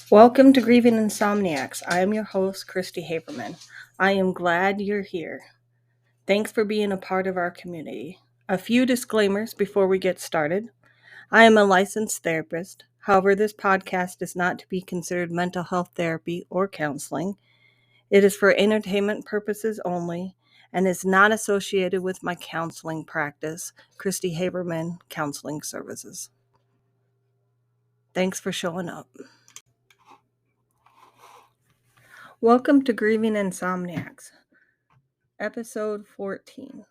Welcome to Grieving Insomniacs. I am your host, Christy Haberman. I am glad you're here. Thanks for being a part of our community. A few disclaimers before we get started. I am a licensed therapist. However, this podcast is not to be considered mental health therapy or counseling. It is for entertainment purposes only and is not associated with my counseling practice, Christy Haberman Counseling Services. Thanks for showing up. Welcome to Grieving Insomniacs, episode 14.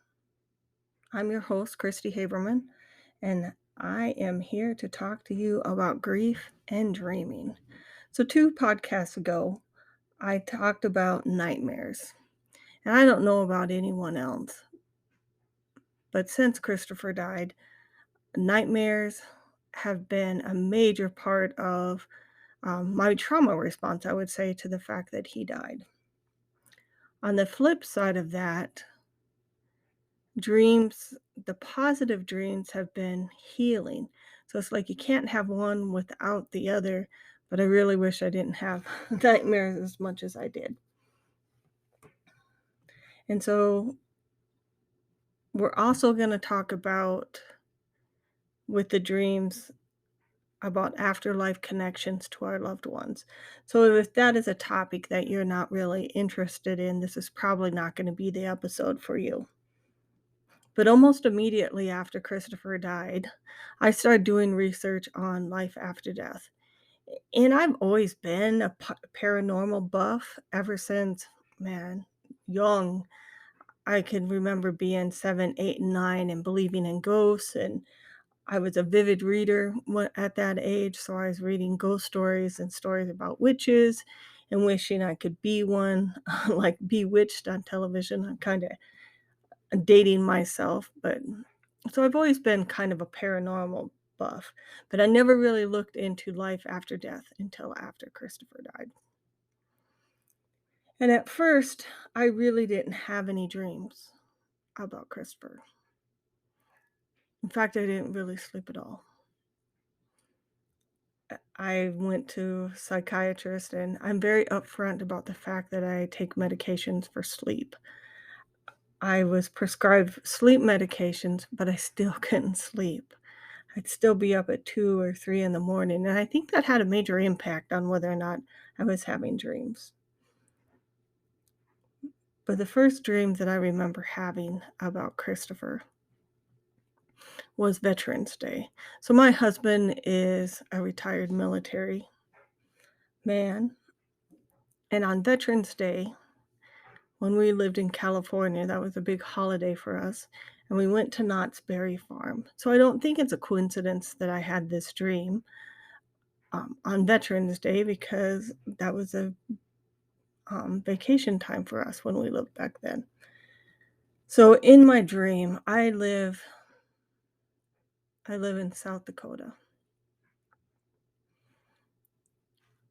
I'm your host, Christy Haberman, and I am here to talk to you about grief and dreaming. So 2 podcasts ago, I talked about nightmares, and I don't know about anyone else, but since Christopher died, nightmares have been a major part of my trauma response, I would say, to the fact that he died. On the flip side of that, dreams, the positive dreams have been healing. So it's like you can't have one without the other, but I really wish I didn't have nightmares as much as I did. And so we're also going to talk about, with the dreams, about afterlife connections to our loved ones. So if that is a topic that you're not really interested in, this is probably not going to be the episode for you. But almost immediately after Christopher died, I started doing research on life after death. And I've always been a paranormal buff ever since, young. I can remember being 7, 8, and 9 and believing in ghosts. And I was a vivid reader at that age. So I was reading ghost stories and stories about witches and wishing I could be one, like Bewitched on television. I'm kind of dating myself, but so I've always been kind of a paranormal buff, but I never really looked into life after death until after Christopher died. And at first, I really didn't have any dreams about Christopher. In fact, I didn't really sleep at all. I went to a psychiatrist, and I'm very upfront about the fact that I take medications for sleep. I was prescribed sleep medications, but I still couldn't sleep. I'd still be up at 2 or 3 in the morning, and I think that had a major impact on whether or not I was having dreams. But the first dream that I remember having about Christopher was Veterans Day. So my husband is a retired military man, and on Veterans Day, when we lived in California, that was a big holiday for us, and we went to Knott's Berry Farm. So I don't think it's a coincidence that I had this dream on Veterans Day, because that was a vacation time for us when we lived back then. So in my dream, I live in South Dakota.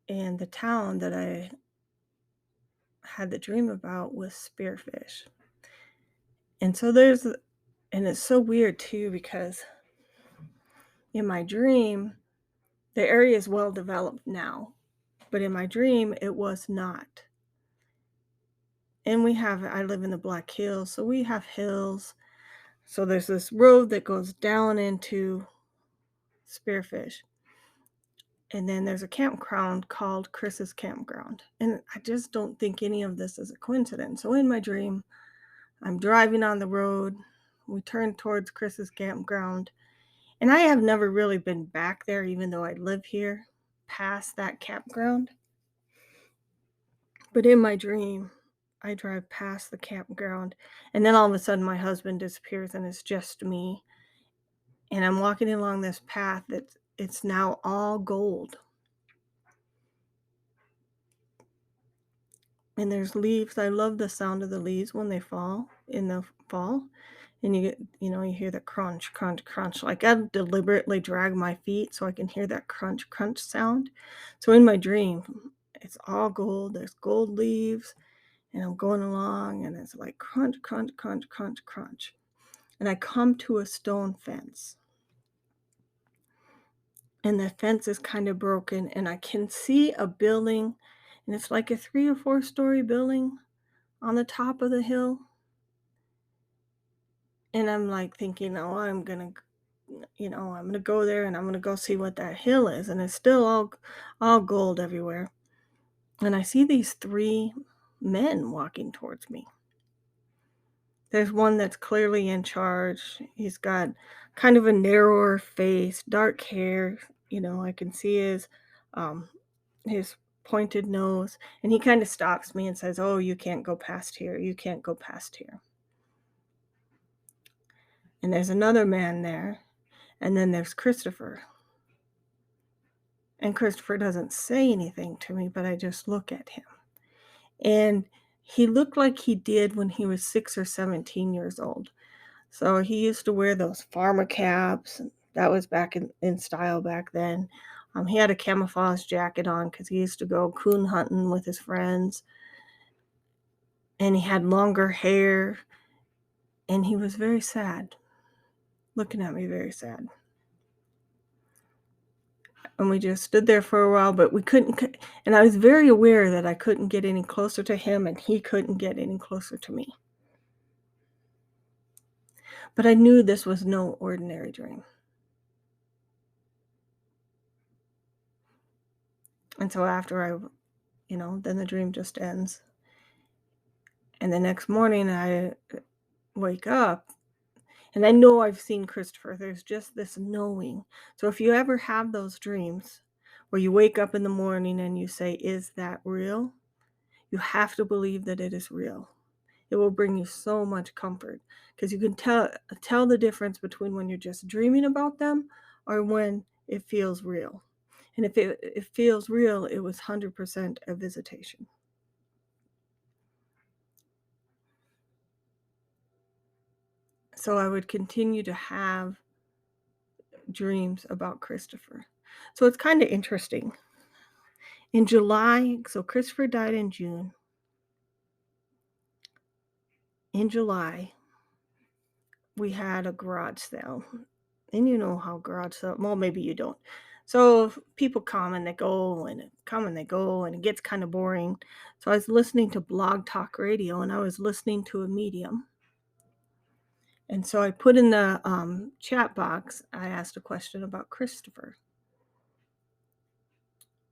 And the town that I had the dream about was Spearfish. And so and it's so weird too, because in my dream, the area is well developed now, but in my dream, it was not. And I live in the Black Hills, so we have hills. So there's this road that goes down into Spearfish. And then there's a campground called Chris's Campground. And I just don't think any of this is a coincidence. So in my dream, I'm driving on the road. We turn towards Chris's Campground. And I have never really been back there, even though I live here, past that campground. But in my dream, I drive past the campground. And then all of a sudden, my husband disappears and it's just me. And I'm walking along this path it's now all gold. And there's leaves. I love the sound of the leaves when they fall in the fall. And you hear the crunch, crunch, crunch. Like I deliberately drag my feet so I can hear that crunch, crunch sound. So in my dream, it's all gold. There's gold leaves. And I'm going along and it's like crunch, crunch, crunch, crunch, crunch. And I come to a stone fence. and the fence is kind of broken, and I can see a building, and it's like a 3 or 4-story building on the top of the hill, and I'm, like, thinking, "Oh, I'm gonna go there, and I'm gonna go see what that hill is," and it's still all gold everywhere, and I see these 3 men walking towards me. There's one that's clearly in charge. He's got kind of a narrower face, dark hair, I can see um, his pointed nose, and he kinda stops me and says, "Oh, you can't go past here, you can't go past here." And there's another man there, and then there's Christopher, and Christopher doesn't say anything to me, but I just look at him. And he looked like he did when he was 6 or 17 years old. So he used to wear those farmer caps, and that was back in style back then. He had a camouflage jacket on because he used to go coon hunting with his friends, and he had longer hair, and he was very sad, looking at me very sad. And we just stood there for a while, but we couldn't and I was very aware that I couldn't get any closer to him, and he couldn't get any closer to me. But I knew this was no ordinary dream. And so after then the dream just ends. And the next morning I wake up and I know I've seen Christopher. There's just this knowing. So if you ever have those dreams where you wake up in the morning and you say, "Is that real?" You have to believe that it is real. It will bring you so much comfort because you can tell the difference between when you're just dreaming about them or when it feels real. And if it feels real, it was 100% a visitation. So I would continue to have dreams about Christopher. So it's kind of interesting. In July, so Christopher died in June. In July, we had a garage sale. And you know how garage sale, well, maybe you don't. So people come and they go and come and they go, and it gets kind of boring. So I was listening to Blog Talk Radio, and I was listening to a medium. And so I put in the chat box, I asked a question about Christopher.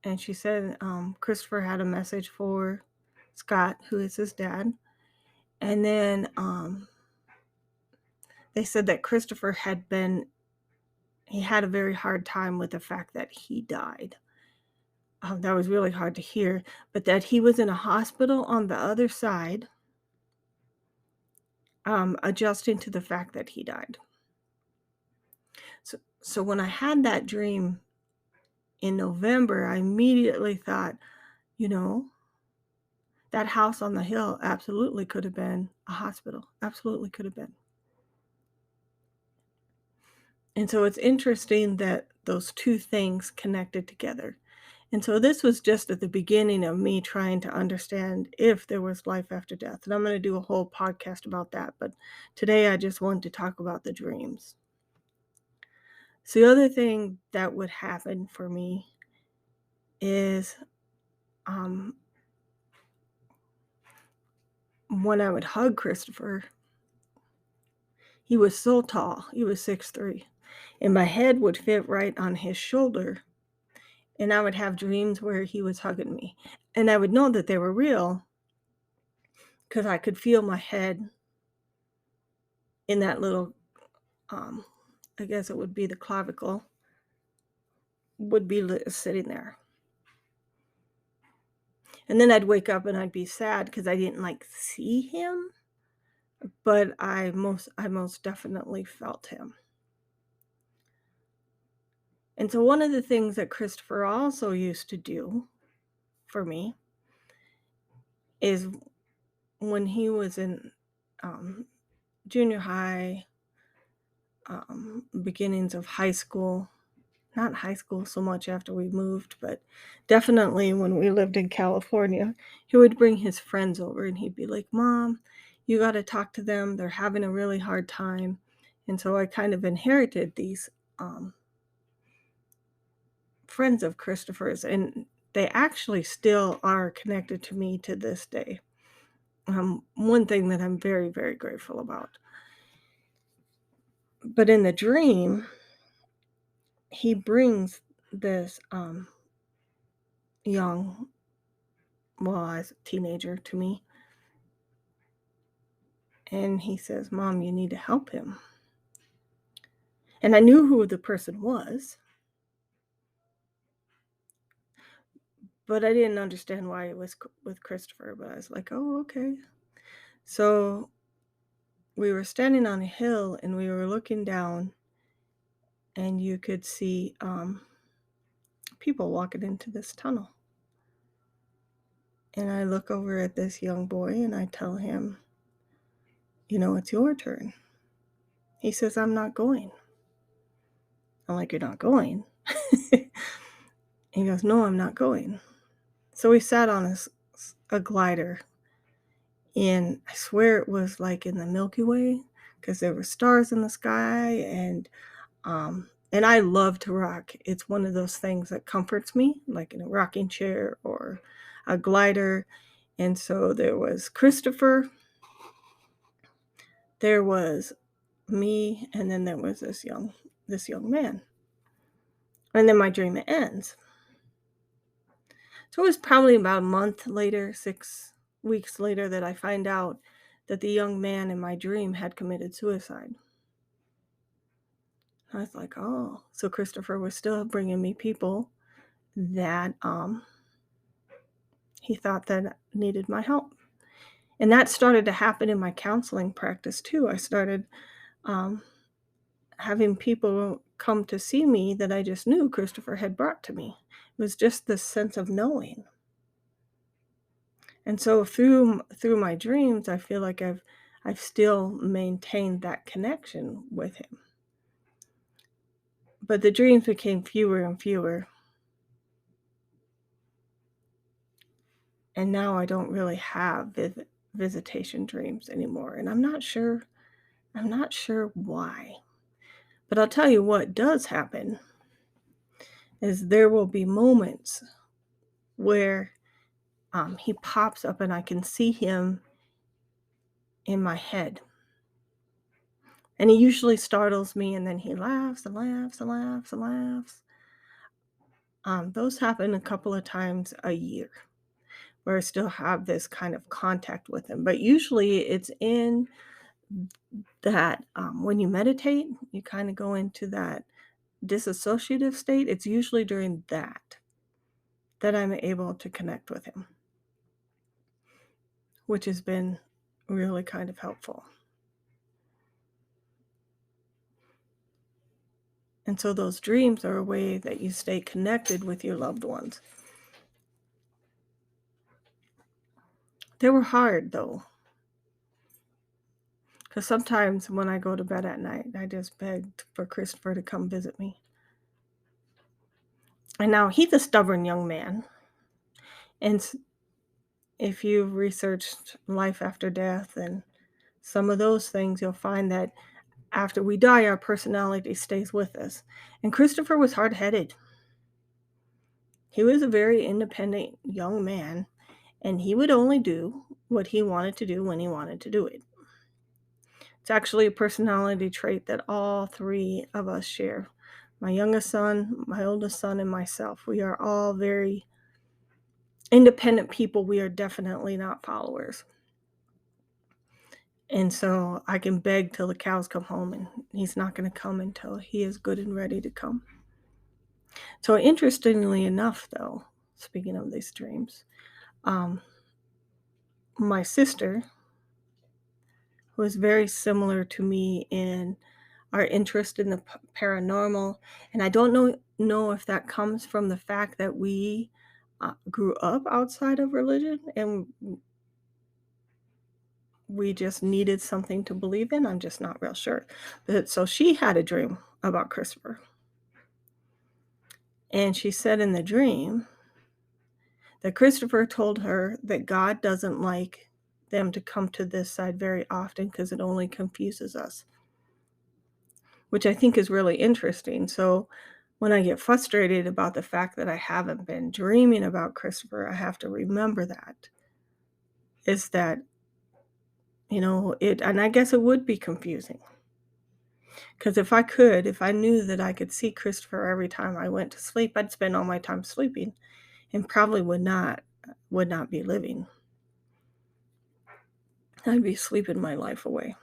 And she said Christopher had a message for Scott, who is his dad. And then they said that Christopher he had a very hard time with the fact that he died. That was really hard to hear, but that he was in a hospital on the other side, adjusting to the fact that he died. So when I had that dream in November, I immediately thought, that house on the hill absolutely could have been a hospital. Absolutely could have been. And so it's interesting that those two things connected together. And so this was just at the beginning of me trying to understand if there was life after death. And I'm going to do a whole podcast about that. But today I just wanted to talk about the dreams. So the other thing that would happen for me is when I would hug Christopher, he was so tall. He was 6'3", and my head would fit right on his shoulder. And I would have dreams where he was hugging me. And I would know that they were real because I could feel my head in that little, I guess it would be the clavicle, would be sitting there. And then I'd wake up and I'd be sad because I didn't see him, but I most definitely felt him. And so one of the things that Christopher also used to do for me is when he was in junior high, beginnings of high school, not high school so much after we moved, but definitely when we lived in California, he would bring his friends over and he'd be like, "Mom, you got to talk to them. They're having a really hard time." And so I kind of inherited these friends of Christopher's, and they actually still are connected to me to this day. One thing that I'm very, very grateful about. But in the dream, he brings this young, well, as a teenager to me, and he says, "Mom, you need to help him." And I knew who the person was, but I didn't understand why it was with Christopher. But I was like, "Oh, okay." So we were standing on a hill and we were looking down, and you could see people walking into this tunnel. And I look over at this young boy and I tell him, "It's your turn." He says, "I'm not going." I'm like, "You're not going?" He goes, "No, I'm not going." So we sat on a glider, and I swear it was like in the Milky Way because there were stars in the sky, and I love to rock. It's one of those things that comforts me, like in a rocking chair or a glider. And so there was Christopher, there was me, and then there was this young man. And then my dream ends. So it was probably about a month later, 6 weeks later, that I find out that the young man in my dream had committed suicide. I was like, oh, so Christopher was still bringing me people that he thought that needed my help. And that started to happen in my counseling practice too. I started um, having people come to see me that I just knew Christopher had brought to me. It was just this sense of knowing. And so through my dreams, I feel like I've still maintained that connection with him. But the dreams became fewer and fewer. And now I don't really have visitation dreams anymore. And I'm not sure why. But I'll tell you what does happen is there will be moments where he pops up and I can see him in my head. And he usually startles me, and then he laughs and laughs and laughs and laughs. Those happen a couple of times a year where I still have this kind of contact with him. But usually it's in that when you meditate, you kind of go into that disassociative state. It's usually during that I'm able to connect with him, which has been really kind of helpful. And so those dreams are a way that you stay connected with your loved ones. They were hard, though, because sometimes when I go to bed at night, I just begged for Christopher to come visit me. And now he's a stubborn young man. And if you've researched life after death and some of those things, you'll find that after we die, our personality stays with us. And Christopher was hard-headed. He was a very independent young man, and he would only do what he wanted to do when he wanted to do it. It's actually a personality trait that all three of us share. My youngest son, my oldest son, and myself. We are all very independent people. We are definitely not followers. And so I can beg till the cows come home, and he's not going to come until he is good and ready to come. So interestingly enough, though, speaking of these dreams, my sister, who is very similar to me in our interest in the paranormal, and I don't know if that comes from the fact that we grew up outside of religion and we just needed something to believe in. I'm just not real sure. But so she had a dream about Christopher. And she said in the dream that Christopher told her that God doesn't like them to come to this side very often because it only confuses us, which I think is really interesting. So when I get frustrated about the fact that I haven't been dreaming about Christopher, I have to remember that. Is that, and I guess it would be confusing. Because if I knew that I could see Christopher every time I went to sleep, I'd spend all my time sleeping and probably would not be living. I'd be sleeping my life away.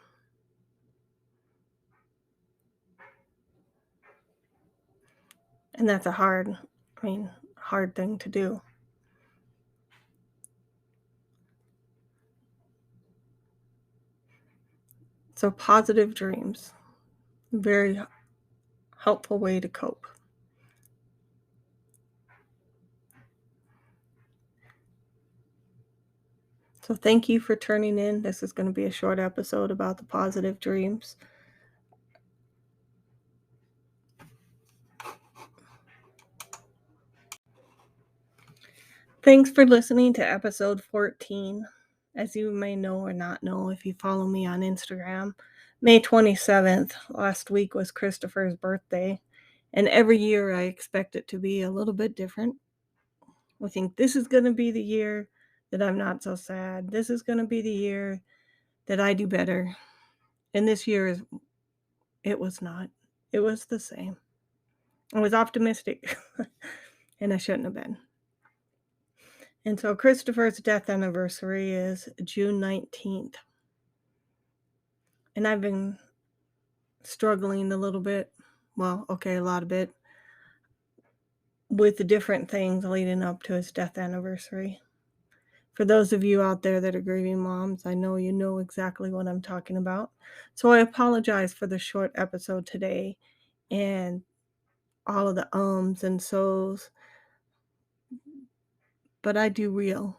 And that's a hard thing to do. So positive dreams, very helpful way to cope. So thank you for turning in. This is going to be a short episode about the positive dreams. Thanks for listening to episode 14. As you may know or not know if you follow me on Instagram, May 27th, last week, was Christopher's birthday. And every year I expect it to be a little bit different. I think this is going to be the year that I'm not so sad. This is going to be the year that I do better. And this year, it was not. It was the same. I was optimistic, and I shouldn't have been. And so Christopher's death anniversary is June 19th. And I've been struggling a little bit, a lot of bit, with the different things leading up to his death anniversary. For those of you out there that are grieving moms, I know you know exactly what I'm talking about. So I apologize for the short episode today and all of the ums and so's, but I do real.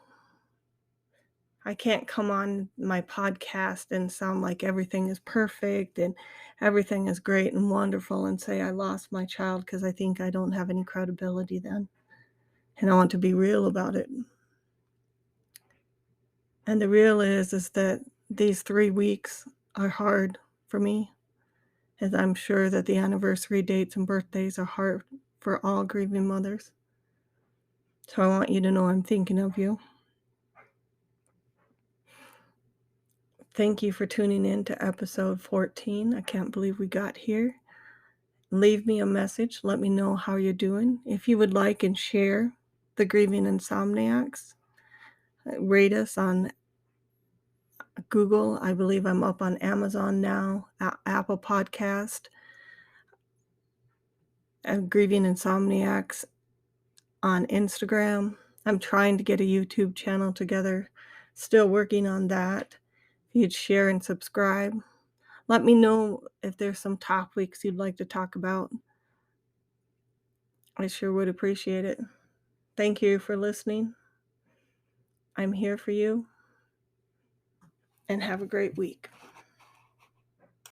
I can't come on my podcast and sound like everything is perfect and everything is great and wonderful and say I lost my child, because I think I don't have any credibility then. And I want to be real about it. And the real is that these 3 weeks are hard for me, as I'm sure that the anniversary dates and birthdays are hard for all grieving mothers. So I want you to know I'm thinking of you. Thank you for tuning in to episode 14. I can't believe we got here. Leave me a message. Let me know how you're doing. If you would like and share the Grieving Insomniacs, rate us on Google. I believe I'm up on Amazon now, Apple Podcast, Grieving Insomniacs on Instagram. I'm trying to get a YouTube channel together. Still working on that. If you'd share and subscribe. Let me know if there's some topics you'd like to talk about. I sure would appreciate it. Thank you for listening. I'm here for you. And have a great week.